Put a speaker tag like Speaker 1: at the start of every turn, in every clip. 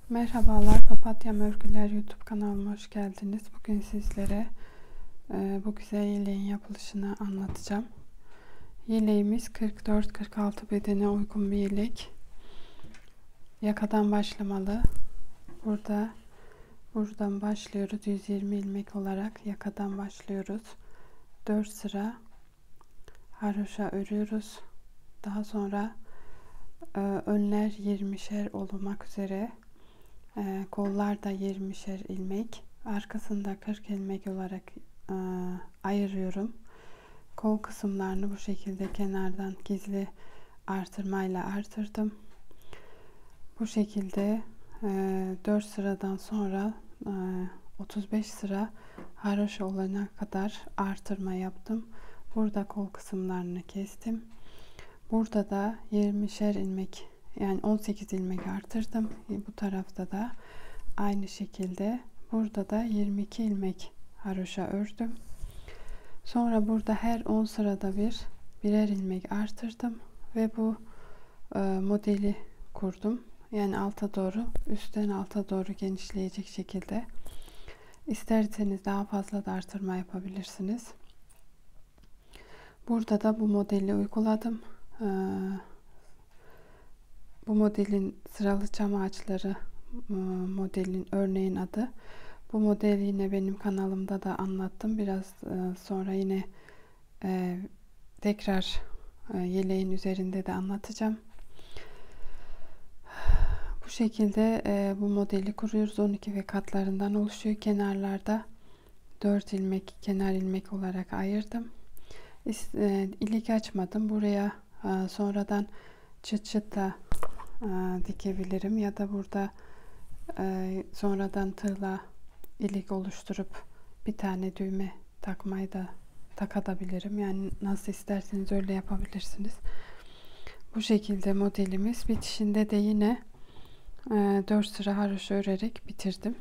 Speaker 1: Merhabalar, Papatyam Örgüler YouTube kanalıma hoş geldiniz. Bugün sizlere bu güzel yeleğin yapılışını anlatacağım. Yeleğimiz 44-46 bedene uygun bir yelek. Yakadan başlamalı. Buradan başlıyoruz. 120 ilmek olarak yakadan başlıyoruz. 4 sıra haroşa örüyoruz. Daha sonra önler 20'şer olmak üzere kollar da 20'şer ilmek, arkasında 40 ilmek olarak ayırıyorum. Kol kısımlarını bu şekilde kenardan gizli artırmayla artırdım. Bu şekilde 4 sıradan sonra 35 sıra haroşa olana kadar artırma yaptım. Burada kol kısımlarını kestim. Burada da 20'şer ilmek, yani 18 ilmek artırdım. Bu tarafta da aynı şekilde burada da 22 ilmek haroşa ördüm. Sonra burada her 10 sırada birer ilmek artırdım ve bu modeli kurdum. Yani alta doğru, üstten alta doğru genişleyecek şekilde. İsterseniz daha fazla da artırma yapabilirsiniz. Burada da bu modeli uyguladım. Bu modelin sıralı çam ağaçları modelin örneğin adı. Bu modeli yine benim kanalımda da anlattım. Biraz sonra yine tekrar yeleğin üzerinde de anlatacağım. Bu şekilde bu modeli kuruyoruz. 12 ve katlarından oluşuyor. Kenarlarda 4 ilmek kenar ilmek olarak ayırdım. İlik açmadım. Buraya sonradan çıt çıt da dikebilirim ya da burada sonradan tığla ilik oluşturup bir tane düğme takmayı da takabilirim. Yani nasıl isterseniz öyle yapabilirsiniz. Bu şekilde modelimiz bitişinde de yine 4 sıra haroşa örerek bitirdim.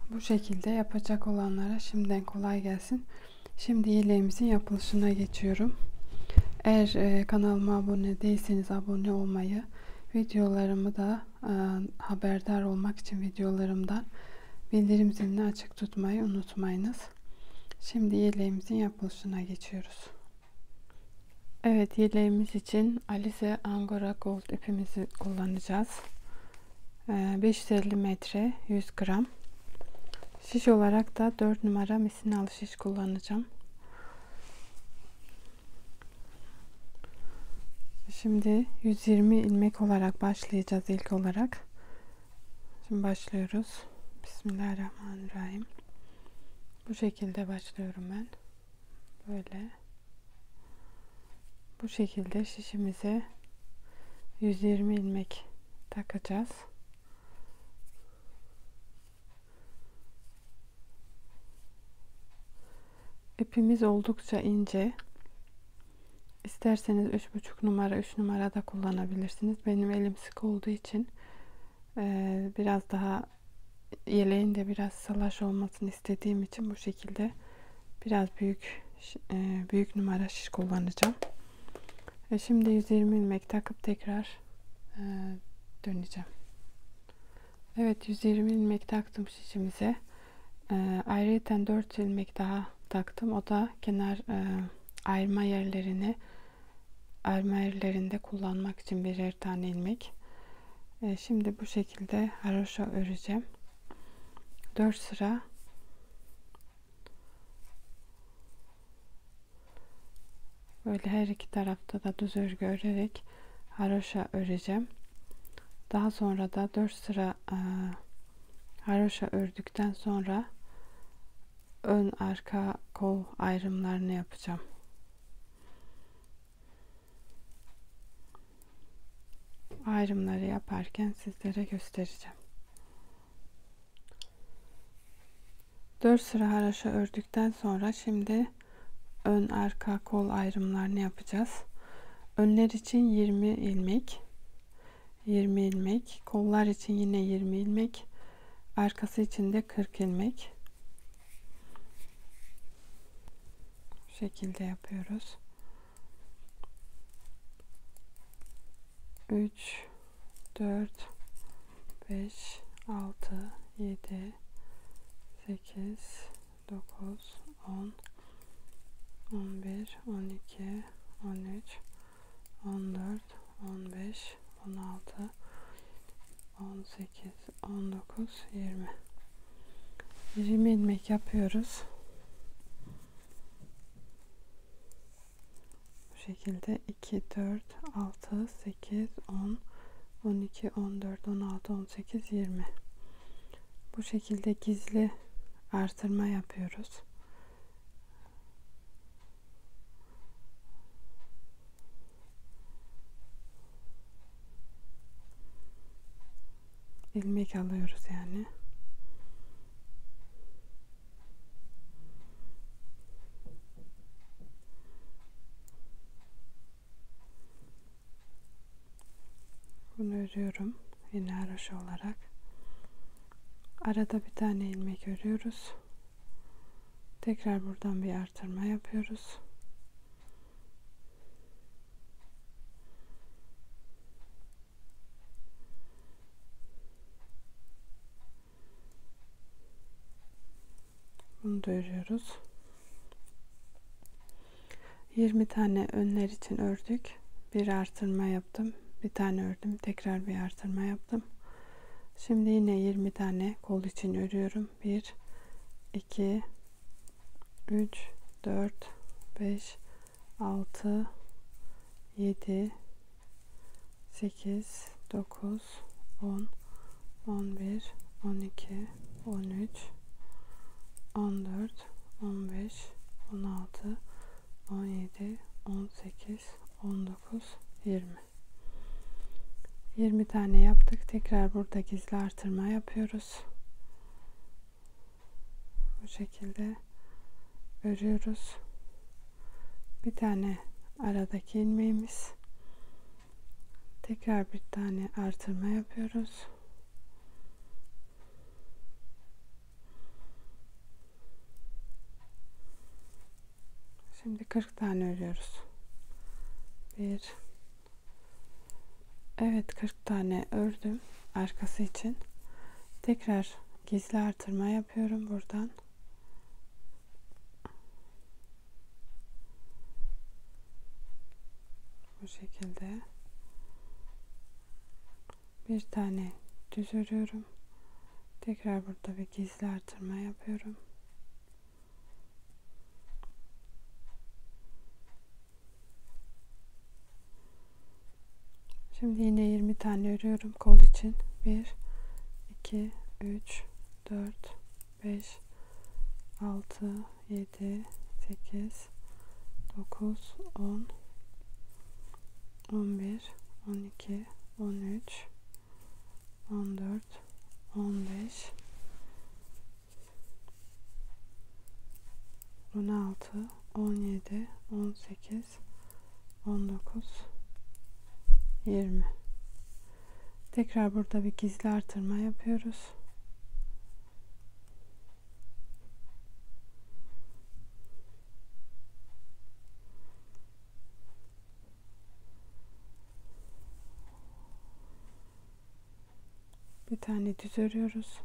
Speaker 1: Bu şekilde yapacak olanlara şimdiden kolay gelsin. Şimdi yeleğimizin yapılışına geçiyorum. Eğer kanalıma abone değilseniz abone olmayı, videolarımı da haberdar olmak için videolarımdan bildirim zilini açık tutmayı unutmayınız. Şimdi yeleğimizin yapılışına geçiyoruz. Evet, yeleğimiz için Alize Angora Gold ipimizi kullanacağız. 550 metre 100 gram. Şiş olarak da 4 numara misinalı şiş kullanacağım. Şimdi 120 ilmek olarak başlayacağız ilk olarak. Şimdi başlıyoruz. Bismillahirrahmanirrahim. Bu şekilde başlıyorum ben. Böyle. Bu şekilde şişimize 120 ilmek takacağız. İpimiz oldukça ince. İsterseniz 3,5 numara 3 numara da kullanabilirsiniz. Benim elim sık olduğu için biraz daha yeleğin de biraz salaş olmasını istediğim için bu şekilde biraz büyük numara şiş kullanacağım. Şimdi 120 ilmek takıp tekrar döneceğim. Evet, 120 ilmek taktım şişimize. Ayrıca 4 ilmek daha taktım. O da kenar ayırma yerlerinde kullanmak için birer tane ilmek. Şimdi bu şekilde haroşa öreceğim. 4 sıra böyle her iki tarafta da düz örgü örerek haroşa öreceğim. Daha sonra da 4 sıra haroşa ördükten sonra ön arka kol ayrımlarını yapacağım. Ayrımları yaparken sizlere göstereceğim. 4 sıra haroşa ördükten sonra şimdi ön arka kol ayrımlarını yapacağız. Önler için 20 ilmek, kollar için yine 20 ilmek, arkası için de 40 ilmek. Bu şekilde yapıyoruz. 3 4 5, 6, 7, 8, 9, 10, 11, 12, 13, 14, 15, 16, 18, 19, 20. 20 ilmek yapıyoruz. Bu şekilde 2, 4, 6, 8, 10, 12, 14, 16, 18, 20. Bu şekilde gizli artırma yapıyoruz. İlmek alıyoruz yani. Bunu örüyorum yine haroşa olarak. Arada bir tane ilmek örüyoruz. Tekrar buradan bir artırma yapıyoruz. Bunu da örüyoruz. 20 tane önler için ördük. Bir artırma yaptım. Bir tane ördüm. Tekrar bir artırma yaptım. Şimdi yine 20 tane kol için örüyorum. 1, 2, 3, 4, 5, 6, 7, 8, 9, 10, 11, 12, 13, 14, 15, 16, 17, 18, 19, 20. 20 tane yaptık. Tekrar burada gizli artırma yapıyoruz. Bu şekilde örüyoruz. Bir tane aradaki ilmeğimiz. Tekrar bir tane artırma yapıyoruz. Şimdi 40 tane örüyoruz. Evet, 40 tane ördüm arkası için. Tekrar gizli artırma yapıyorum buradan. Bu şekilde bir tane düz örüyorum. Tekrar burada bir gizli artırma yapıyorum. Şimdi yine 20 tane örüyorum kol için. 1, 2, 3, 4, 5, 6, 7, 8, 9, 10, 11, 12, 13, 14, 15, 16, 17, 18, 19, 20. Tekrar burada bir gizli artırma yapıyoruz. Bir tane düz örüyoruz.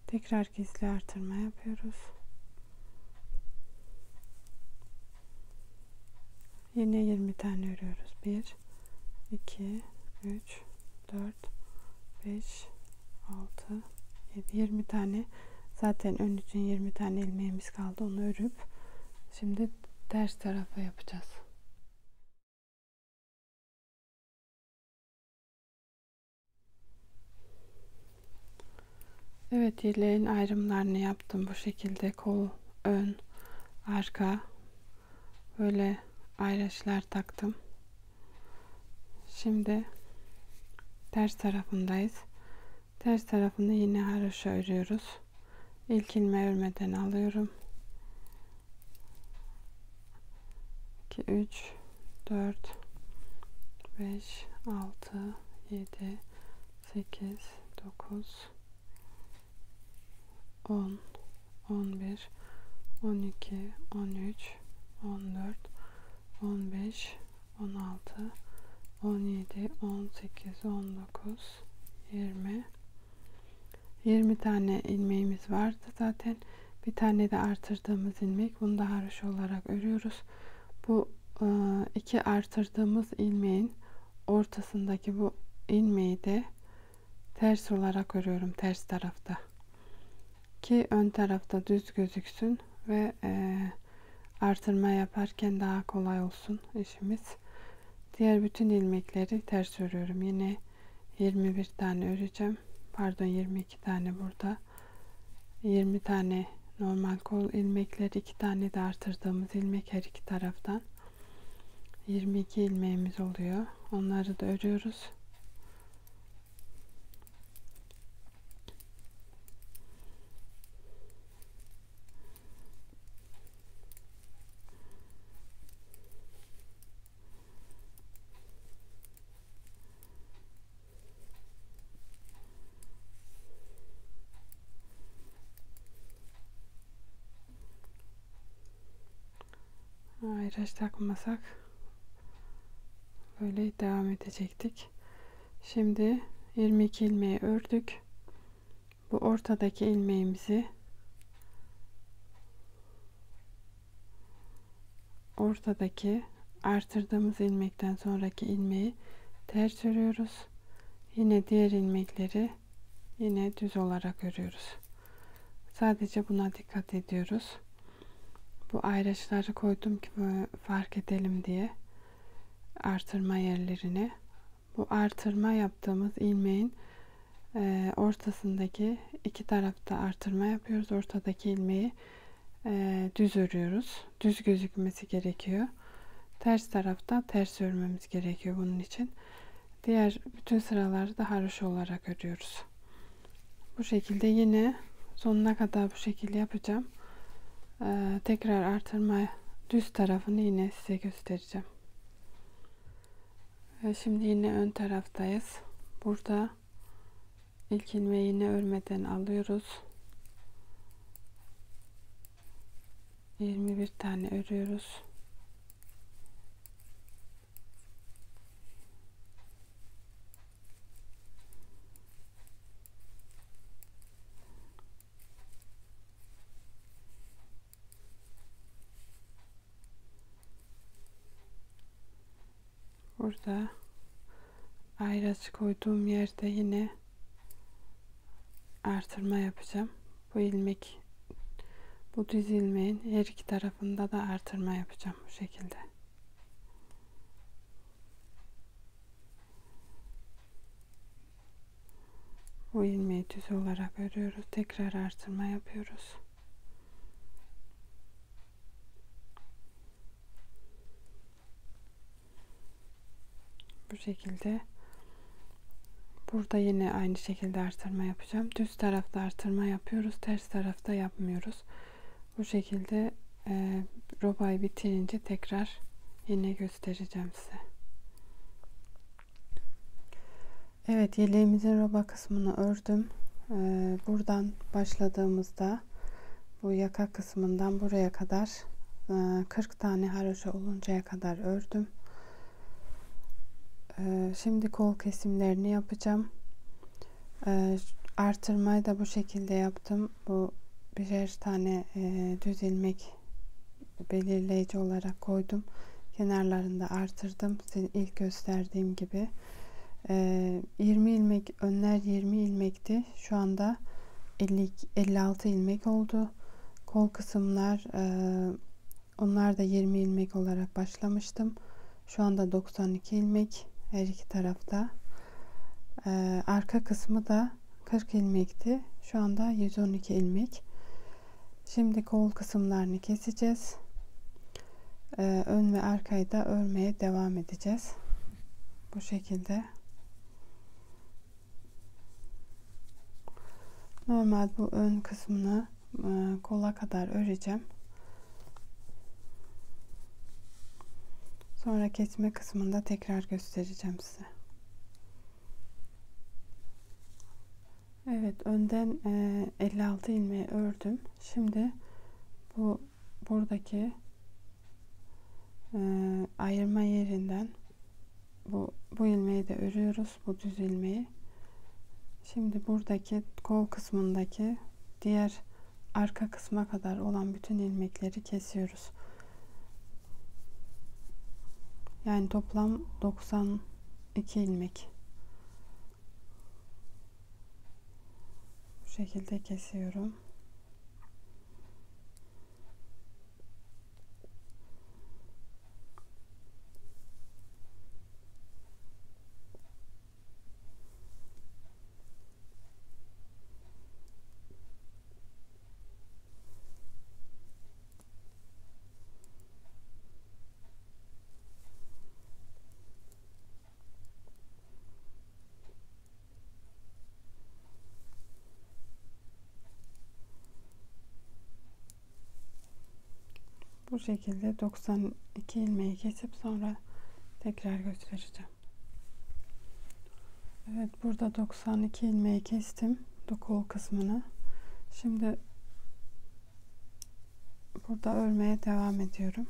Speaker 1: Tekrar gizli artırma yapıyoruz. Yine 20 tane örüyoruz. 1, 2, 3, 4, 5, 6, 7, 20 tane. Zaten ön için 20 tane ilmeğimiz kaldı. Onu örüp şimdi ters tarafa yapacağız. Evet, yeleğin ayrımlarını yaptım. Bu şekilde kol, ön, arka böyle ayraçlar taktım. Şimdi ters tarafındayız. Ters tarafını yine haroşa örüyoruz. İlk ilmeği örmeden alıyorum. 2, 3, 4, 5, 6, 7, 8, 9, 10, 11, 12, 13, 14, 15, 16, 17, 18, 19, 20, 20 tane ilmeğimiz vardı zaten. Bir tane de artırdığımız ilmek. Bunu da haroşa olarak örüyoruz. Bu iki artırdığımız ilmeğin ortasındaki bu ilmeği de ters olarak örüyorum, ters tarafta, ki ön tarafta düz gözüksün ve artırma yaparken daha kolay olsun işimiz. Diğer bütün ilmekleri ters örüyorum. Yine 21 tane öreceğim. Pardon, 22 tane burada. 20 tane normal kol ilmekleri, 2 tane de artırdığımız ilmek her iki taraftan. 22 ilmeğimiz oluyor. Onları da örüyoruz. Ayraç takmasak böyle devam edecektik. Şimdi 22 ilmeği ördük. Bu ortadaki ilmeğimizi ortadaki artırdığımız ilmekten sonraki ilmeği ters örüyoruz. Yine diğer ilmekleri yine düz olarak örüyoruz. Sadece buna dikkat ediyoruz. Bu ayraçları koydum ki fark edelim diye, artırma yerlerine. Bu artırma yaptığımız ilmeğin ortasındaki iki tarafta artırma yapıyoruz. Ortadaki ilmeği düz örüyoruz. Düz gözükmesi gerekiyor. Ters tarafta ters örmemiz gerekiyor bunun için. Diğer bütün sıraları da haroşa olarak örüyoruz. Bu şekilde yine sonuna kadar bu şekilde yapacağım. Tekrar artırma düz tarafını yine size göstereceğim. Şimdi yine ön taraftayız. Burada ilk ilmeği yine örmeden alıyoruz. 21 tane örüyoruz. Burada ayraç koyduğum yerde yine artırma yapacağım. Bu ilmek, bu düz ilmeğin her iki tarafında da artırma yapacağım bu şekilde. Bu ilmeği düz olarak örüyoruz. Tekrar artırma yapıyoruz. Bu şekilde. Burada yine aynı şekilde artırma yapacağım. Düz tarafta artırma yapıyoruz. Ters tarafta yapmıyoruz. Bu şekilde robayı bitirince tekrar yine göstereceğim size. Evet, yeleğimizin roba kısmını ördüm. Buradan başladığımızda bu yaka kısmından buraya kadar 40 tane haroşa oluncaya kadar ördüm. Şimdi kol kesimlerini yapacağım. Artırmayı da bu şekilde yaptım. Bu birer tane düz ilmek belirleyici olarak koydum. Kenarlarında artırdım. Size ilk gösterdiğim gibi. 20 ilmek, önler 20 ilmekti. Şu anda 56 ilmek oldu. Kol kısımlar onlar da 20 ilmek olarak başlamıştım. Şu anda 92 ilmek her iki tarafta. Arka kısmı da 40 ilmekti. Şu anda 112 ilmek. Şimdi kol kısımlarını keseceğiz. Ön ve arkayı da örmeye devam edeceğiz. Bu şekilde. Normal bu ön kısmını kola kadar öreceğim. Sonra kesme kısmında tekrar göstereceğim size. Evet, önden 56 ilmeği ördüm. Şimdi buradaki ayırma yerinden bu ilmeği de örüyoruz. Bu düz ilmeği. Şimdi buradaki kol kısmındaki diğer arka kısma kadar olan bütün ilmekleri kesiyoruz. Yani toplam 92 ilmek. Bu şekilde kesiyorum. Bu şekilde 92 ilmeği kesip sonra tekrar göstereceğim. Evet, burada 92 ilmeği kestim kol kısmını. Şimdi burada örmeye devam ediyorum.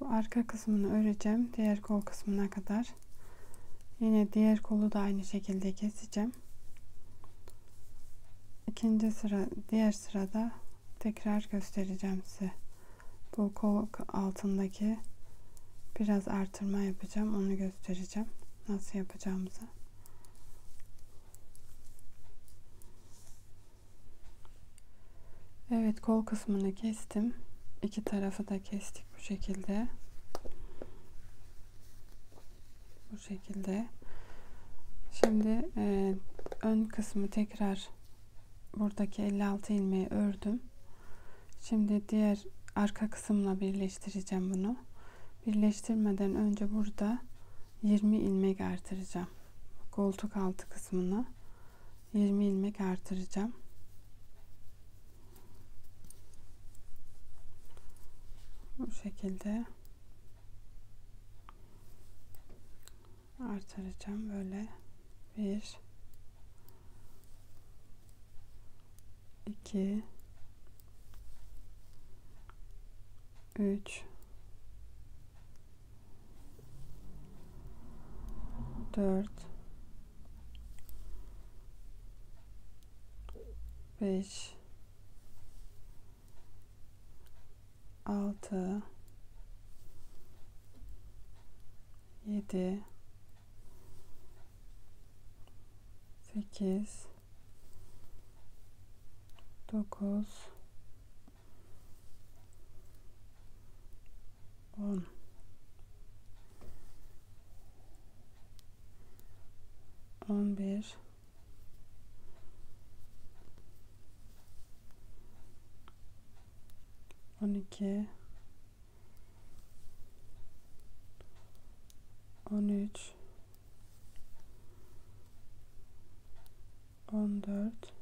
Speaker 1: Bu arka kısmını öreceğim diğer kol kısmına kadar. Yine diğer kolu da aynı şekilde keseceğim. Diğer sırada tekrar göstereceğim size. Bu kol altındaki biraz artırma yapacağım. Onu göstereceğim. Nasıl yapacağımızı. Evet, kol kısmını kestim. İki tarafı da kestik bu şekilde. Bu şekilde. Şimdi ön kısmı tekrar buradaki 56 ilmeği ördüm. Şimdi diğer arka kısımla birleştireceğim bunu. Birleştirmeden önce burada 20 ilmek artıracağım. Koltuk altı kısmına 20 ilmek artıracağım. Bu şekilde artıracağım böyle. 1 2 3 4 5 6 7 8 9 10 11 12 13 14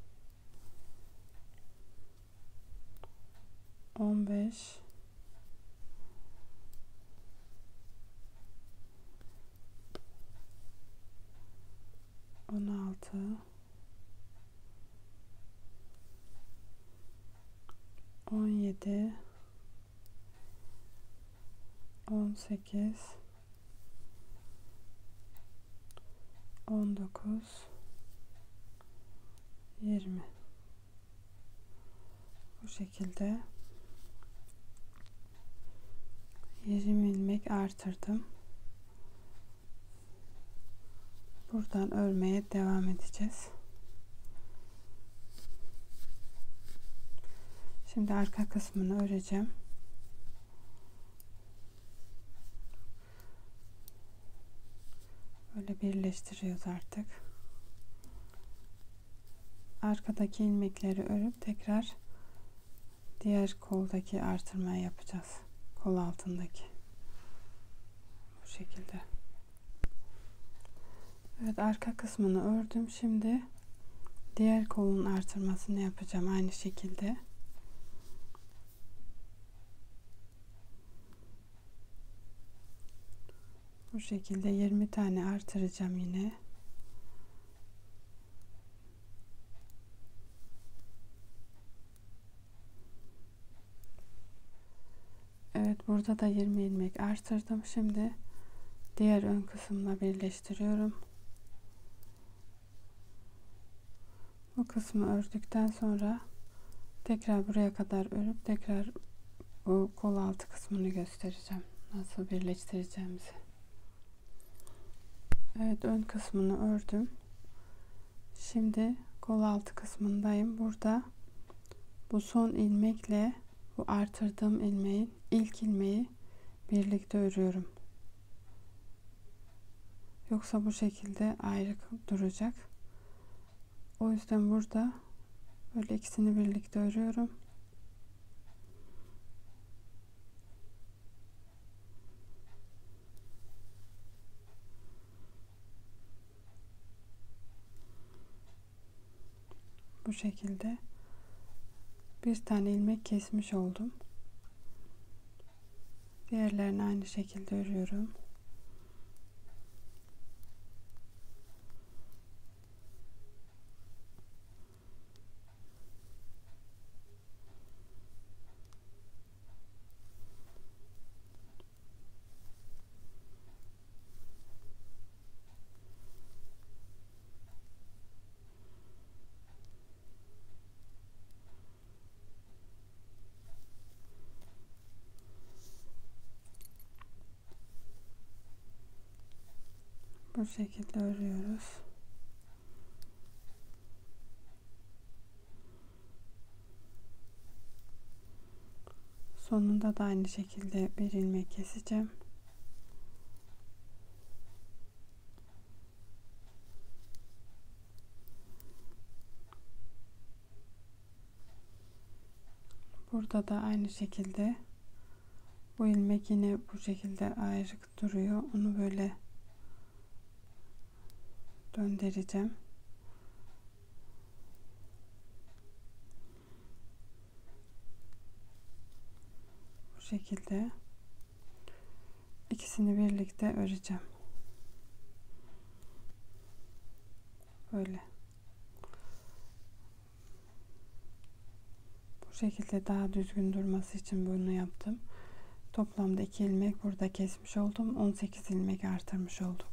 Speaker 1: 15 16 17 18 19 20 bu şekilde 20 ilmek artırdım. Buradan örmeye devam edeceğiz. Şimdi arka kısmını öreceğim. Böyle birleştiriyoruz artık. Arkadaki ilmekleri örüp tekrar diğer koldaki artırmayı yapacağız. Kol altındaki. Bu şekilde. Evet, arka kısmını ördüm. Şimdi diğer kolun artırmasını yapacağım aynı şekilde. Bu şekilde 20 tane artıracağım yine. Evet, burada da 20 ilmek artırdım. Şimdi diğer ön kısımla birleştiriyorum. Bu kısmı ördükten sonra tekrar buraya kadar örüp tekrar bu kol altı kısmını göstereceğim. Nasıl birleştireceğimizi. Evet, ön kısmını ördüm. Şimdi kol altı kısmındayım. Burada bu son ilmekle bu artırdığım ilmeğin ilk ilmeği birlikte örüyorum. Yoksa bu şekilde ayrı duracak. O yüzden burada böyle ikisini birlikte örüyorum. Bu şekilde bir tane ilmek kesmiş oldum. Diğerlerini aynı şekilde örüyorum. Bu şekilde örüyoruz. Sonunda da aynı şekilde bir ilmek keseceğim. Burada da aynı şekilde bu ilmek yine bu şekilde ayrık duruyor. Onu böyle döndüreceğim. Bu şekilde ikisini birlikte öreceğim. Böyle. Bu şekilde daha düzgün durması için bunu yaptım. Toplamda 2 ilmek burada kesmiş oldum. 18 ilmek artırmış olduk.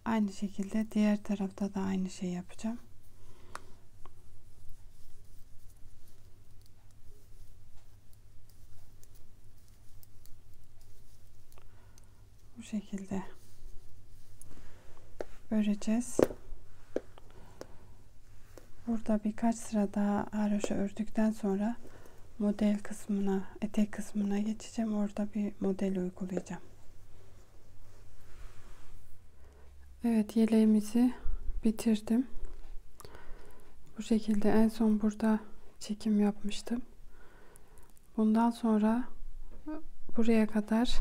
Speaker 1: Aynı şekilde diğer tarafta da aynı şey yapacağım. Bu şekilde öreceğiz. Burada birkaç sıra daha haroşa ördükten sonra model kısmına, etek kısmına geçeceğim. Orada bir model uygulayacağım. Evet, yeleğimizi bitirdim. Bu şekilde en son burada çekim yapmıştım. Bundan sonra buraya kadar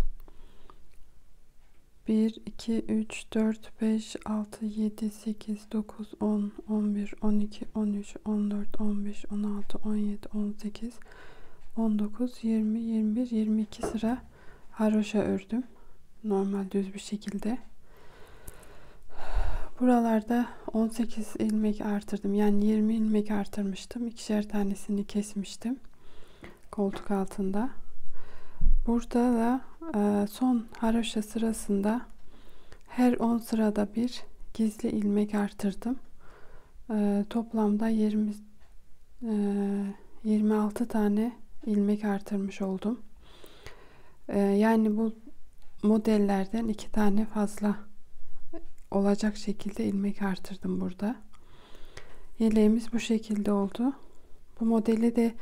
Speaker 1: 1, 2, 3, 4, 5, 6, 7, 8, 9, 10, 11, 12, 13, 14, 15, 16, 17, 18, 19, 20, 21, 22 sıra haroşa ördüm. Normal düz bir şekilde. Buralarda 18 ilmek artırdım. Yani 20 ilmek artırmıştım. İkişer tanesini kesmiştim. Koltuk altında. Burada da son haroşa sırasında her 10 sırada bir gizli ilmek artırdım. Toplamda 26 tane ilmek artırmış oldum. Yani bu modellerden 2 tane fazla olacak şekilde ilmek artırdım burada. Yeleğimiz bu şekilde oldu. Bu modeli de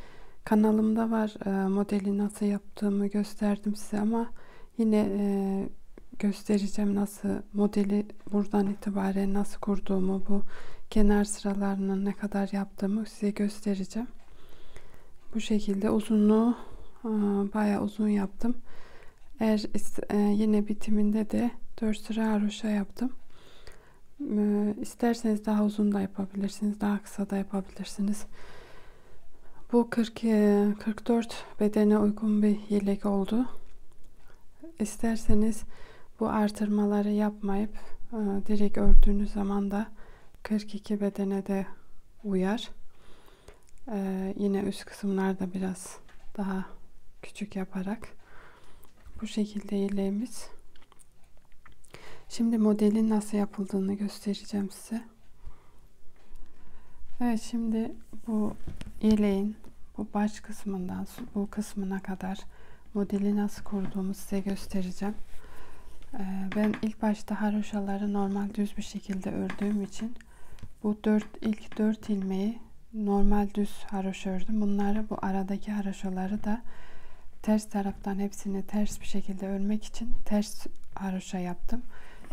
Speaker 1: kanalımda var. Modeli nasıl yaptığımı gösterdim size ama yine göstereceğim nasıl modeli buradan itibaren nasıl kurduğumu, bu kenar sıralarını ne kadar yaptığımı size göstereceğim. Bu şekilde uzunluğu bayağı uzun yaptım. Eğer yine bitiminde de 4 sıra haroşa yaptım. İsterseniz daha uzun da yapabilirsiniz, daha kısa da yapabilirsiniz. Bu 44 bedene uygun bir yelek oldu. İsterseniz bu artırmaları yapmayıp direkt ördüğünüz zaman da 42 bedene de uyar. Yine üst kısımlarda biraz daha küçük yaparak Bu şekilde yeleğimiz. Şimdi modelin nasıl yapıldığını göstereceğim size. Evet, şimdi bu yeleğin bu baş kısmından bu kısmına kadar modeli nasıl kurduğumu size göstereceğim. Ben ilk başta haroşaları normal düz bir şekilde ördüğüm için bu ilk 4 ilmeği normal düz haroşa ördüm. Bunları, bu aradaki haroşaları da ters taraftan hepsini ters bir şekilde örmek için ters haroşa yaptım.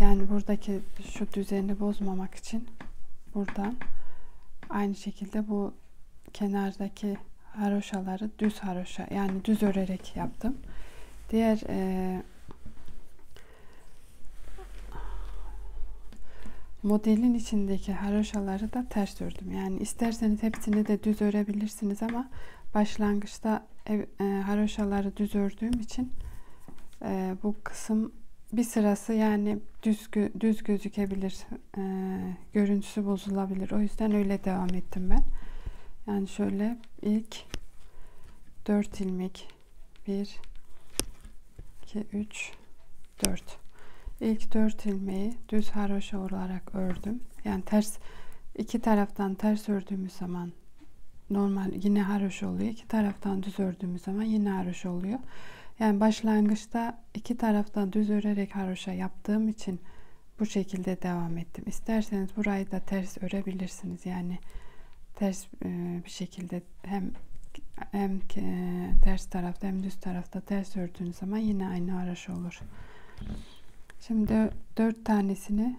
Speaker 1: Yani buradaki şu düzeni bozmamak için buradan aynı şekilde bu kenardaki haroşaları düz haroşa, yani düz örerek yaptım. Diğer modelin içindeki haroşaları da ters ördüm. Yani isterseniz hepsini de düz örebilirsiniz ama başlangıçta haroşaları düz ördüğüm için bu kısım bir sırası yani düz gözükebilir, görüntüsü bozulabilir. O yüzden öyle devam ettim ben. Yani şöyle ilk 4 ilmek 1 2 3 4, ilk 4 ilmeği düz haroşa olarak ördüm. Yani ters, iki taraftan ters ördüğümüz zaman normal yine haroşa oluyor. İki taraftan düz ördüğümüz zaman yine haroşa oluyor. Yani başlangıçta iki taraftan düz örerek haroşa yaptığım için bu şekilde devam ettim. İsterseniz burayı da ters örebilirsiniz. Yani ters bir şekilde hem ters tarafta hem düz tarafta ters ördüğünüz zaman yine aynı haroşa olur. Şimdi 4 tanesini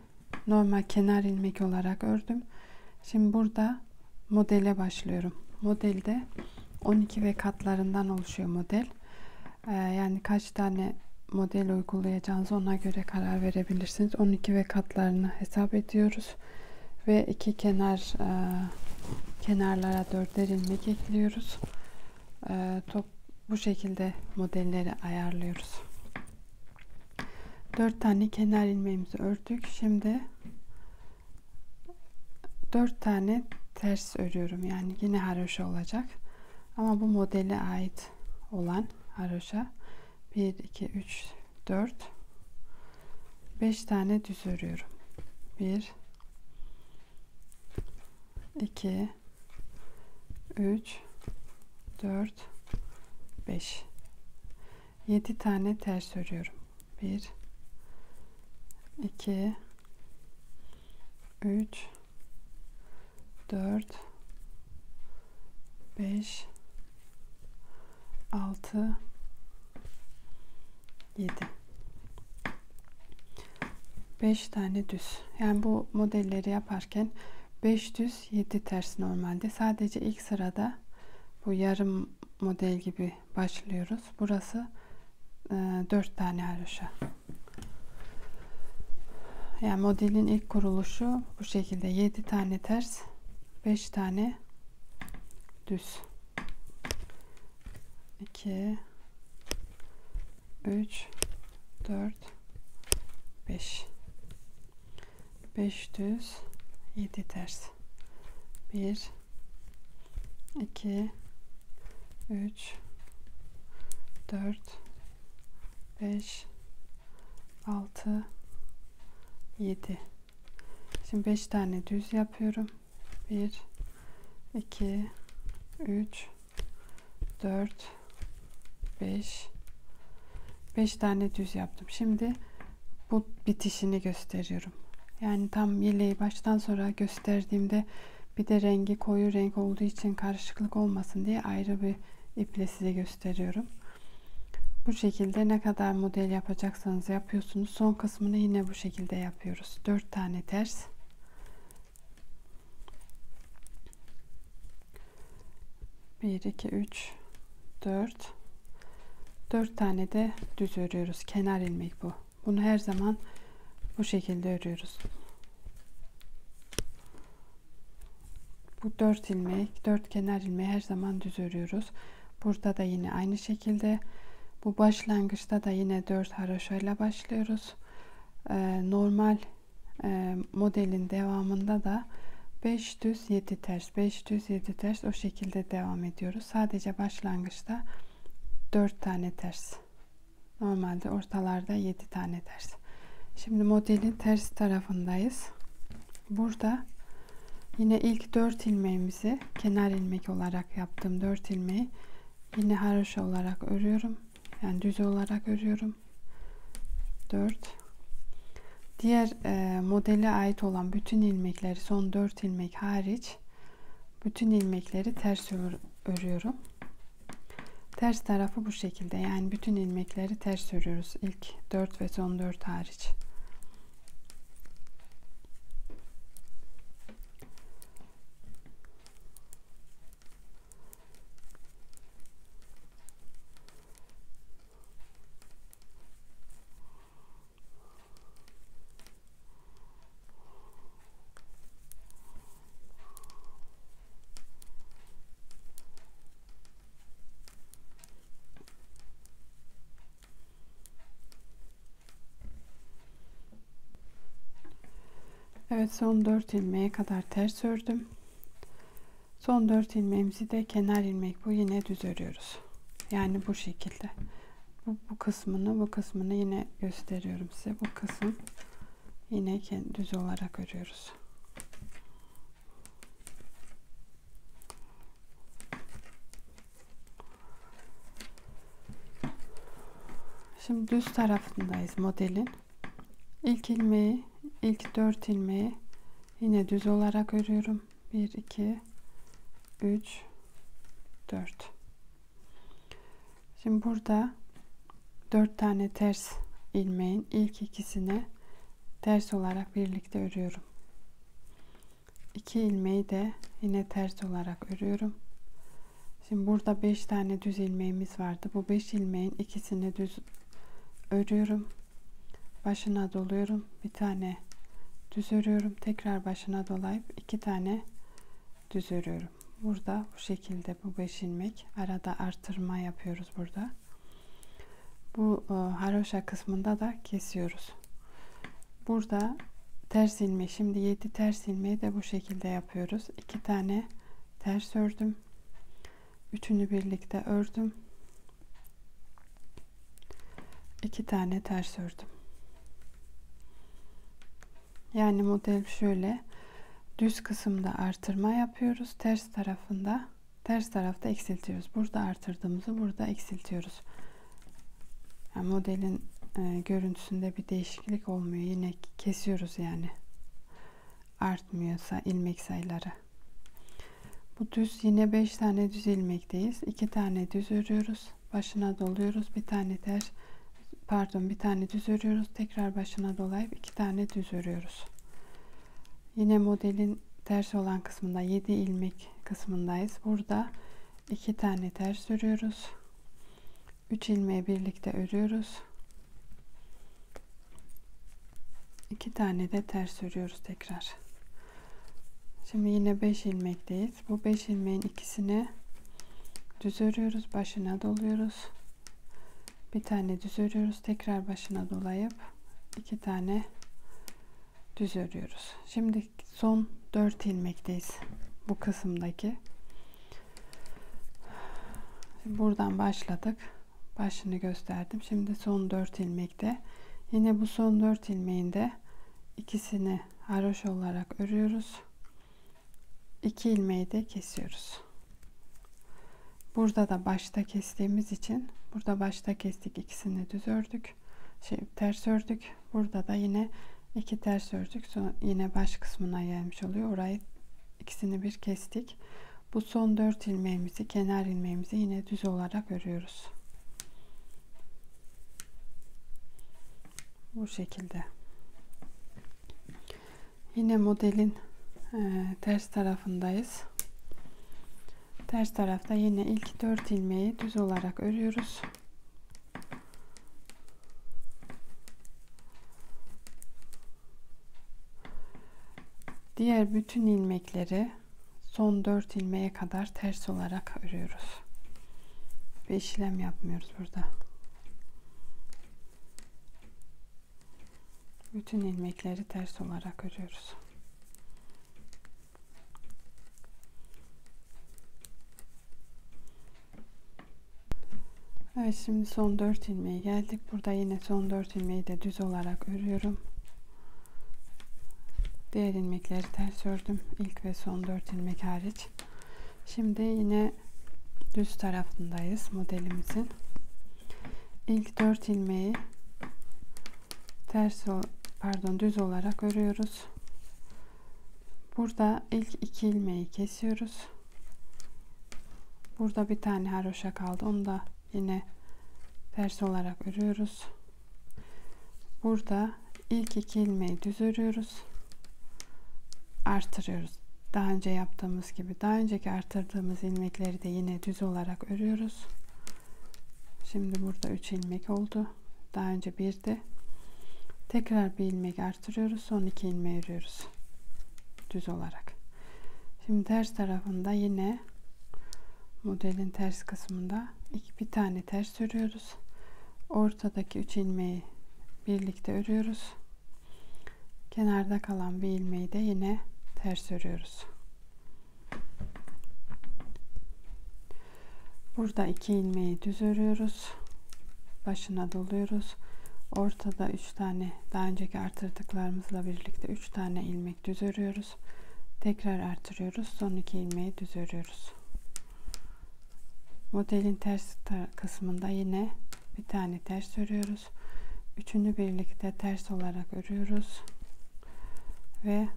Speaker 1: normal kenar ilmek olarak ördüm. Şimdi burada modele başlıyorum. Modelde 12 ve katlarından oluşuyor model. Yani kaç tane model uygulayacağınızı ona göre karar verebilirsiniz. 12 ve katlarını hesap ediyoruz ve iki kenarlara 4'er ilmek ekliyoruz. Bu şekilde modelleri ayarlıyoruz. 4 tane kenar ilmeğimizi ördük. Şimdi 4 tane ters örüyorum. Yani yine haroşa olacak. Ama bu modele ait olan haroşa 1 2 3 4 5 tane düz örüyorum. 1 2 3 4 5 7 tane ters örüyorum. 1 2 3 4 5 6 7 5 tane düz. Yani bu modelleri yaparken 5 düz 7 ters normalde. Sadece ilk sırada bu yarım model gibi başlıyoruz. Burası 4 tane haroşa. Yani modelin ilk kuruluşu bu şekilde: 7 tane ters, 5 tane düz. 2 3 4 5 5 düz, 7 ters. 1 2 3 4 5 6 7. Şimdi 5 tane düz yapıyorum. 1 2 3 4 5 5 tane düz yaptım. Şimdi bu bitişini gösteriyorum. Yani tam yeleği baştan sonra gösterdiğimde bir de rengi koyu renk olduğu için karışıklık olmasın diye ayrı bir iple size gösteriyorum. Bu şekilde ne kadar model yapacaksanız yapıyorsunuz. Son kısmını yine bu şekilde yapıyoruz. 4 tane ters. 1 2 3 4 4 tane de düz örüyoruz. Kenar ilmek bu. Bunu her zaman bu şekilde örüyoruz. Bu 4 ilmek, 4 kenar ilmeği her zaman düz örüyoruz. Burada da yine aynı şekilde. Bu başlangıçta da yine 4 haroşayla başlıyoruz. Normal modelin devamında da 5 düz 7 ters, 5 düz 7 ters, o şekilde devam ediyoruz. Sadece başlangıçta 4 tane ters. Normalde ortalarda 7 tane ters. Şimdi modelin ters tarafındayız. Burada yine ilk 4 ilmeğimizi kenar ilmek olarak yaptığım 4 ilmeği yine haroşa olarak örüyorum. Yani düz olarak örüyorum. 4. Diğer modele ait olan bütün ilmekleri, son 4 ilmek hariç bütün ilmekleri ters örüyorum. Ters tarafı bu şekilde. Yani bütün ilmekleri ters örüyoruz. İlk 4 ve son 4 hariç. Evet, son 4 ilmeğe kadar ters ördüm. Son 4 ilmeğimizi de kenar ilmek bu yine düz örüyoruz. Yani bu şekilde. Bu kısmını yine gösteriyorum size. Bu kısım yine düz olarak örüyoruz. Şimdi düz tarafındayız modelin. İlk 4 ilmeği yine düz olarak örüyorum. 1 2 3 4. Şimdi burada 4 tane ters ilmeğin ilk ikisini ters olarak birlikte örüyorum. 2 ilmeği de yine ters olarak örüyorum. Şimdi burada 5 tane düz ilmeğimiz vardı. Bu 5 ilmeğin ikisini düz örüyorum. Başına doluyorum. Bir tane düz örüyorum. Tekrar başına dolayıp 2 tane düz örüyorum. Burada bu şekilde bu 5 ilmek. Arada artırma yapıyoruz burada. Bu haroşa kısmında da kesiyoruz. Burada ters ilmek. Şimdi 7 ters ilmeği de bu şekilde yapıyoruz. 2 tane ters ördüm. Üçünü birlikte ördüm. 2 tane ters ördüm. Yani model şöyle. Düz kısımda artırma yapıyoruz. Ters tarafta eksiltiyoruz. Burada artırdığımızı burada eksiltiyoruz. Yani modelin görüntüsünde bir değişiklik olmuyor. Yine kesiyoruz yani. Artmıyorsa ilmek sayıları. Bu düz yine 5 tane düz ilmekteyiz. 2 tane düz örüyoruz. Başına doluyoruz. Bir tane düz örüyoruz. Tekrar başına dolayıp 2 tane düz örüyoruz. Yine modelin ters olan kısmında 7 ilmek kısmındayız. Burada 2 tane ters örüyoruz. 3 ilmeği birlikte örüyoruz. 2 tane de ters örüyoruz tekrar. Şimdi yine 5 ilmekteyiz. Bu 5 ilmeğin ikisini düz örüyoruz. Başına doluyoruz. Bir tane düz örüyoruz. Tekrar başına dolayıp 2 tane düz örüyoruz. Şimdi son 4 ilmekteyiz. Bu kısımdaki. Şimdi buradan başladık. Başını gösterdim. Şimdi son 4 ilmekte. Yine bu son 4 ilmeğinde ikisini haroşa olarak örüyoruz. 2 ilmeği de kesiyoruz. Burada da başta kestiğimiz için burada başta kestik, ikisini düz ördük. Ters ördük. Burada da yine 2 ters ördük. Sonra yine baş kısmına gelmiş oluyor. Orayı ikisini bir kestik. Bu son 4 ilmeğimizi, kenar ilmeğimizi yine düz olarak örüyoruz. Bu şekilde. Yine modelin ters tarafındayız. Ters tarafta yine ilk 4 ilmeği düz olarak örüyoruz. Diğer bütün ilmekleri son 4 ilmeğe kadar ters olarak örüyoruz. Bir işlem yapmıyoruz burada. Bütün ilmekleri ters olarak örüyoruz. Evet, şimdi son 4 ilmeğe geldik. Burada yine son 4 ilmeği de düz olarak örüyorum. Diğer ilmekleri ters ördüm. İlk ve son 4 ilmek hariç. Şimdi yine düz tarafındayız modelimizin. İlk 4 ilmeği düz olarak örüyoruz. Burada ilk 2 ilmeği kesiyoruz. Burada bir tane haroşa kaldı. Onu da yine ters olarak örüyoruz. Burada ilk 2 ilmeği düz örüyoruz. Artırıyoruz. Daha önce yaptığımız gibi. Daha önceki artırdığımız ilmekleri de yine düz olarak örüyoruz. Şimdi burada 3 ilmek oldu. Daha önce 1'di. Tekrar bir ilmek artırıyoruz. Son 2 ilmeği örüyoruz. Düz olarak. Şimdi ters tarafında yine modelin ters kısmında bir tane ters örüyoruz. Ortadaki 3 ilmeği birlikte örüyoruz. Kenarda kalan bir ilmeği de yine ters örüyoruz. Burada 2 ilmeği düz örüyoruz. Başına doluyoruz. Ortada 3 tane daha önceki artırdıklarımızla birlikte 3 tane ilmek düz örüyoruz. Tekrar artırıyoruz. Son 2 ilmeği düz örüyoruz. Modelin ters kısmında yine bir tane ters örüyoruz. Üçünü birlikte ters olarak örüyoruz. Ve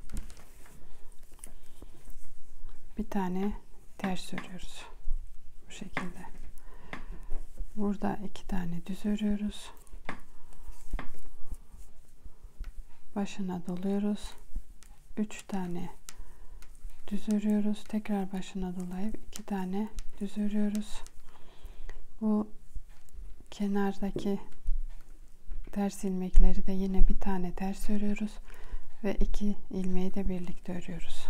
Speaker 1: bir tane ters örüyoruz. Bu şekilde. Burada 2 tane düz örüyoruz. Başına doluyoruz. 3 tane düz örüyoruz. Tekrar başına dolayıp 2 tane düz örüyoruz. Bu kenardaki ters ilmekleri de yine bir tane ters örüyoruz ve 2 ilmeği de birlikte örüyoruz.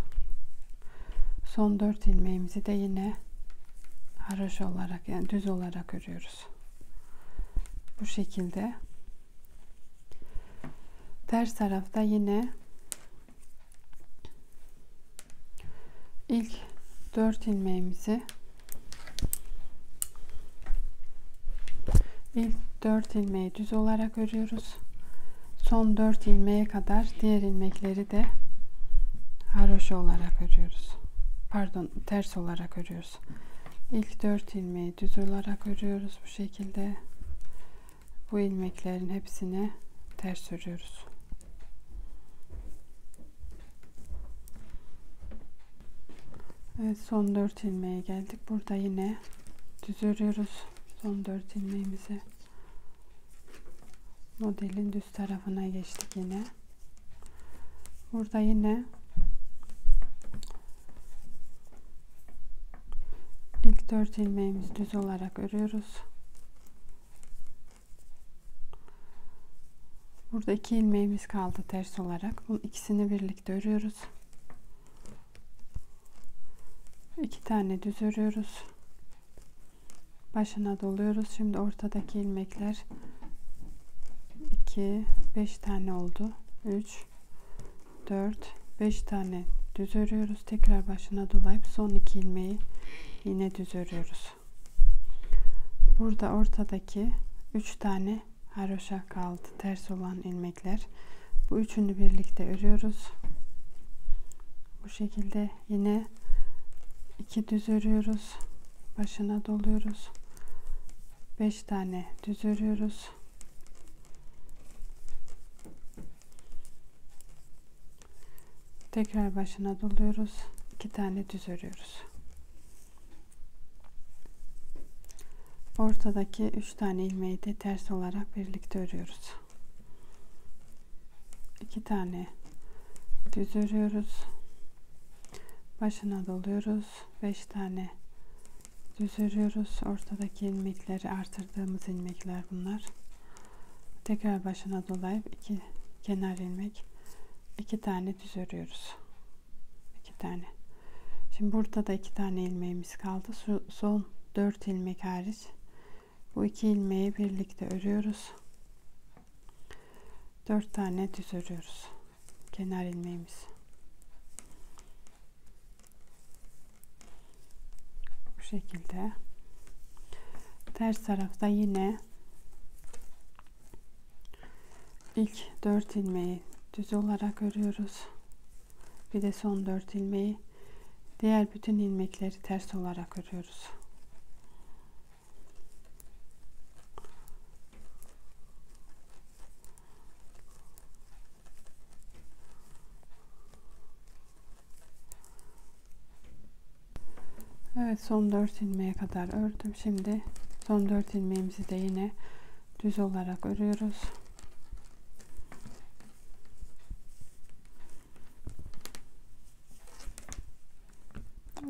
Speaker 1: Son 4 ilmeğimizi de yine haroşa olarak, yani düz olarak örüyoruz. Bu şekilde. Ters tarafta yine ilk 4 ilmeğimizi düz olarak örüyoruz. Son 4 ilmeğe kadar diğer ilmekleri de haroşa olarak örüyoruz. Ters olarak örüyoruz. İlk 4 ilmeği düz olarak örüyoruz bu şekilde. Bu ilmeklerin hepsini ters örüyoruz. Evet, son 4 ilmeğe geldik. Burada yine düz örüyoruz. Son 4 ilmeğimizi. Modelin düz tarafına geçtik yine. Burada yine ilk 4 ilmeğimizi düz olarak örüyoruz. Burada 2 ilmeğimiz kaldı ters olarak. Bunun ikisini birlikte örüyoruz. 2 tane düz örüyoruz. Başına doluyoruz. Şimdi ortadaki ilmekler 5 tane oldu. 3 4 5 tane düz örüyoruz. Tekrar başına dolayıp son 2 ilmeği yine düz örüyoruz. Burada ortadaki 3 tane haroşa kaldı. Ters olan ilmekler. Bu üçünü birlikte örüyoruz. Bu şekilde yine 2 düz örüyoruz. Başına doluyoruz. 5 tane düz örüyoruz. Tekrar başına doluyoruz. 2 tane düz örüyoruz. Ortadaki 3 tane ilmeği de ters olarak birlikte örüyoruz. 2 tane düz örüyoruz. Başına doluyoruz. 5 tane düz örüyoruz. Ortadaki ilmekleri artırdığımız ilmekler bunlar. Tekrar başına dolayıp 2 kenar ilmek, 2 tane düz örüyoruz. 2 tane. Şimdi burada da 2 tane ilmeğimiz kaldı. Son 4 ilmek hariç bu 2 ilmeği birlikte örüyoruz. 4 tane düz örüyoruz. Kenar ilmeğimiz. Bu şekilde. Ters tarafta yine ilk 4 ilmeği düz olarak örüyoruz. Bir de son 4 ilmeği, diğer bütün ilmekleri ters olarak örüyoruz. Evet, son 4 ilmeğe kadar ördüm. Şimdi son 4 ilmeğimizi de yine düz olarak örüyoruz.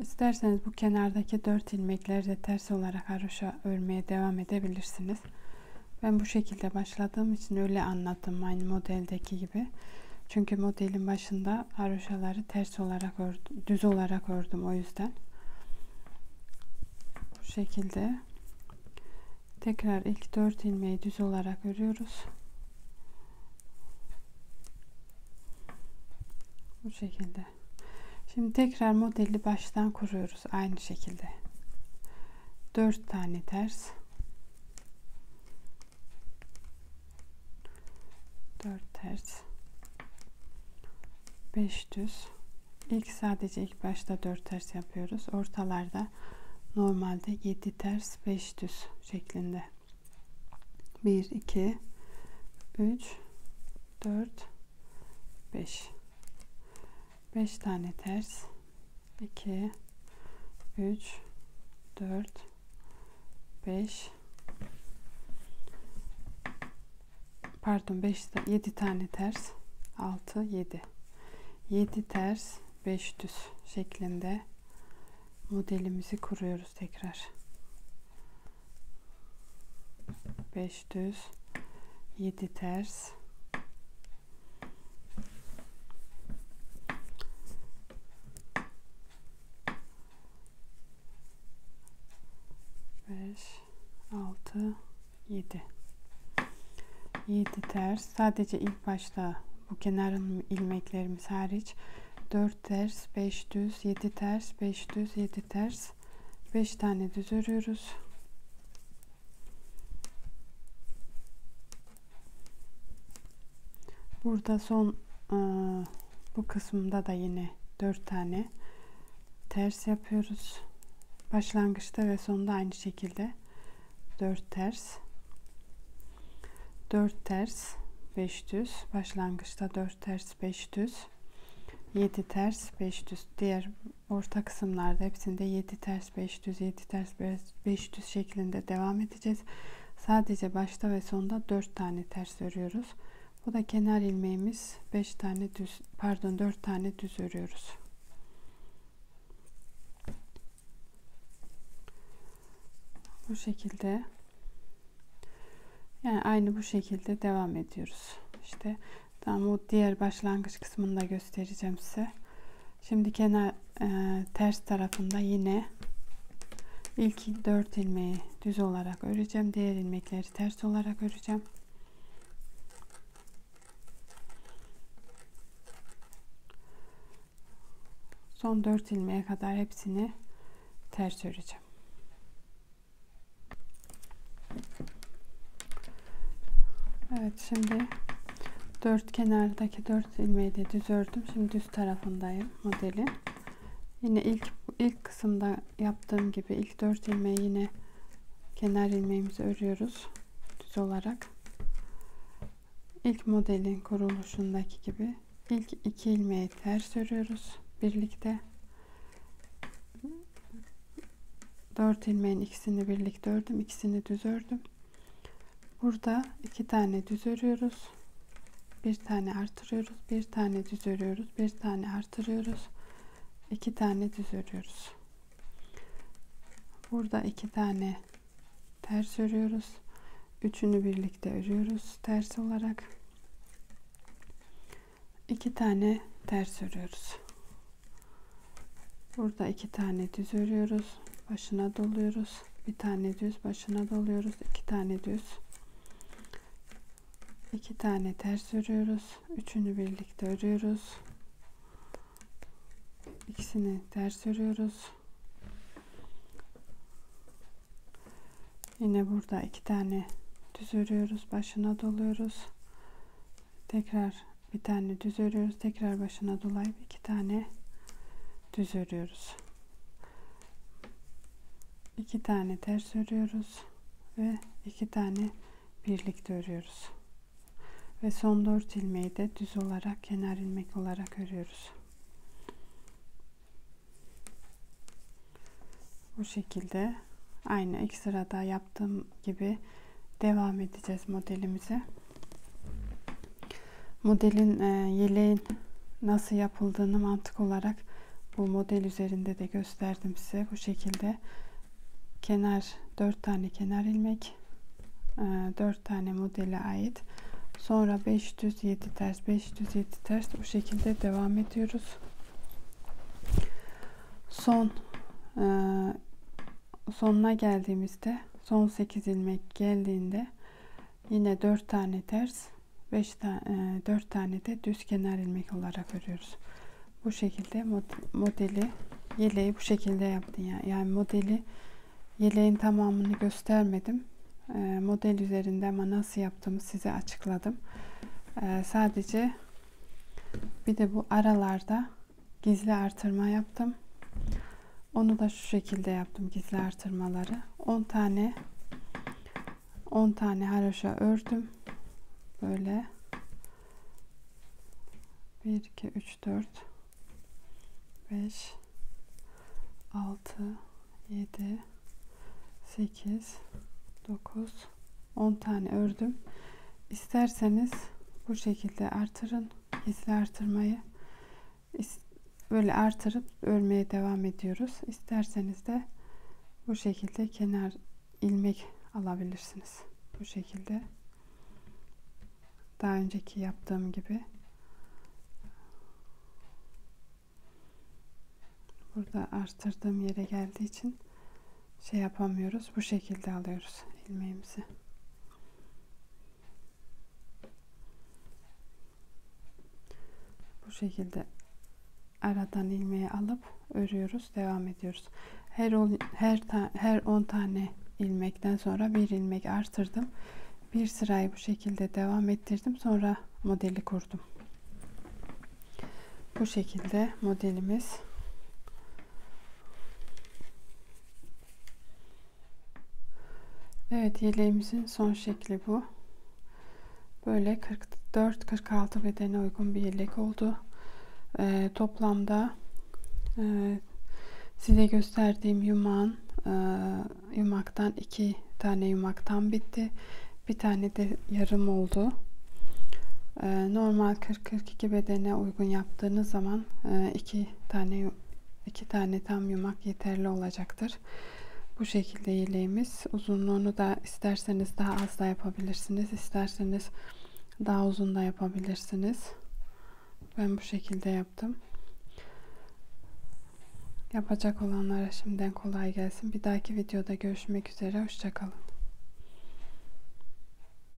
Speaker 1: İsterseniz bu kenardaki 4 ilmekleri de ters olarak haroşa örmeye devam edebilirsiniz. Ben bu şekilde başladığım için öyle anlattım, aynı modeldeki gibi. Çünkü modelin başında haroşaları ters olarak ördüm, düz olarak ördüm, o yüzden. Bu şekilde tekrar ilk 4 ilmeği düz olarak örüyoruz. Bu şekilde. Şimdi tekrar modeli baştan kuruyoruz aynı şekilde. 4 tane ters, 4 ters, 5 düz. Sadece ilk başta 4 ters yapıyoruz. Ortalarda normalde 7 ters 5 düz şeklinde. 1 2 3 4 5 5 tane ters, 2 3 4 5 pardon 7 tane ters, 6 7 7 ters 5 düz şeklinde modelimizi kuruyoruz tekrar. 5 düz, 7 ters, 5 6 7 7 ters. Sadece ilk başta bu kenarın ilmeklerimiz hariç 4 ters 5 düz, 7 ters 5 düz, 7 ters, 5 tane düz örüyoruz. Burada son bu kısımda da yine 4 tane ters yapıyoruz. Başlangıçta ve sonda aynı şekilde 4 ters 4 ters 5 düz, başlangıçta 4 ters 5 düz, 7 ters 5 düz. Diğer orta kısımlarda hepsinde 7 ters 5 düz, 7 ters 5 düz şeklinde devam edeceğiz. Sadece başta ve sonda 4 tane ters örüyoruz. Bu da kenar ilmeğimiz, 5 tane düz, pardon 4 tane düz örüyoruz. Bu şekilde, yani aynı bu şekilde devam ediyoruz. İşte tam o diğer başlangıç kısmını da göstereceğim size. Şimdi kenar ters tarafında yine ilk 4 ilmeği düz olarak öreceğim. Diğer ilmekleri ters olarak öreceğim. Son 4 ilmeğe kadar hepsini ters öreceğim. Evet, şimdi 4 kenardaki 4 ilmeği de düz ördüm. Şimdi düz tarafındayım modelin. Yine ilk kısımda yaptığım gibi ilk 4 ilmeği yine kenar ilmeğimizi örüyoruz düz olarak. İlk modelin kuruluşundaki gibi ilk 2 ilmeği ters örüyoruz birlikte. 4 ilmeğin ikisini birlikte ördüm, ikisini düz ördüm. Burada 2 tane düz örüyoruz, bir tane artırıyoruz, bir tane düz örüyoruz, bir tane artırıyoruz, 2 tane düz örüyoruz. Burada 2 tane ters örüyoruz, üçünü birlikte örüyoruz ters olarak, 2 tane ters örüyoruz. Burada 2 tane düz örüyoruz, başına doluyoruz, bir tane düz, başına doluyoruz, 2 tane düz, 2 tane ters örüyoruz, üçünü birlikte örüyoruz, ikisini ters örüyoruz, Yine burada 2 tane düz örüyoruz, başına doluyoruz, tekrar bir tane düz örüyoruz, tekrar başına dolayıp 2 tane düz örüyoruz, 2 tane ters örüyoruz ve 2 tane birlikte örüyoruz ve son 4 ilmeği de düz olarak kenar ilmek olarak örüyoruz. Bu şekilde aynı ilk sırada yaptığım gibi devam edeceğiz modelimize. Modelin yeleğin nasıl yapıldığını mantık olarak bu model üzerinde de gösterdim size. Bu şekilde kenar 4 tane kenar ilmek, 4 tane modele ait. Sonra 5 düz 7 ters, 5 düz 7 ters, bu şekilde devam ediyoruz. Sonuna geldiğimizde, son 8 ilmek geldiğinde yine 4 tane ters, 4 tane de düz kenar ilmek olarak örüyoruz. Bu şekilde modeli, yeleği bu şekilde yaptım. Yani modeli, yeleğin tamamını göstermedim. Model üzerinde ama nasıl yaptığımı size açıkladım. Sadece bir de bu aralarda gizli artırma yaptım. Onu da şu şekilde yaptım, gizli artırmaları. 10 tane haroşa ördüm. Böyle 1 2 3 4 5 6 7 8 9 10 tane ördüm. İsterseniz bu şekilde artırın, gizli artırmayı böyle artırıp örmeye devam ediyoruz. İsterseniz de bu şekilde kenar ilmek alabilirsiniz. Bu şekilde daha önceki yaptığım gibi. Burada arttırdığım yere geldiği için şey yapamıyoruz. Bu şekilde alıyoruz ilmeğimizi. Bu şekilde aradan ilmeği alıp örüyoruz, devam ediyoruz. Her 10 tane ilmekten sonra bir ilmek artırdım. Bir sırayı bu şekilde devam ettirdim. Sonra modeli kurdum. Bu şekilde modelimiz. Evet, yeleğimizin son şekli bu. Böyle 44-46 bedene uygun bir yelek oldu. Toplamda size gösterdiğim yumaktan 2 tane yumaktan bitti. Bir tane de yarım oldu. Normal 40-42 bedene uygun yaptığınız zaman 2 tane tam yumak yeterli olacaktır. Bu şekilde yeleğimiz. Uzunluğunu da isterseniz daha az da yapabilirsiniz. İsterseniz daha uzun da yapabilirsiniz. Ben bu şekilde yaptım. Yapacak olanlara şimdiden kolay gelsin. Bir dahaki videoda görüşmek üzere. Hoşça kalın.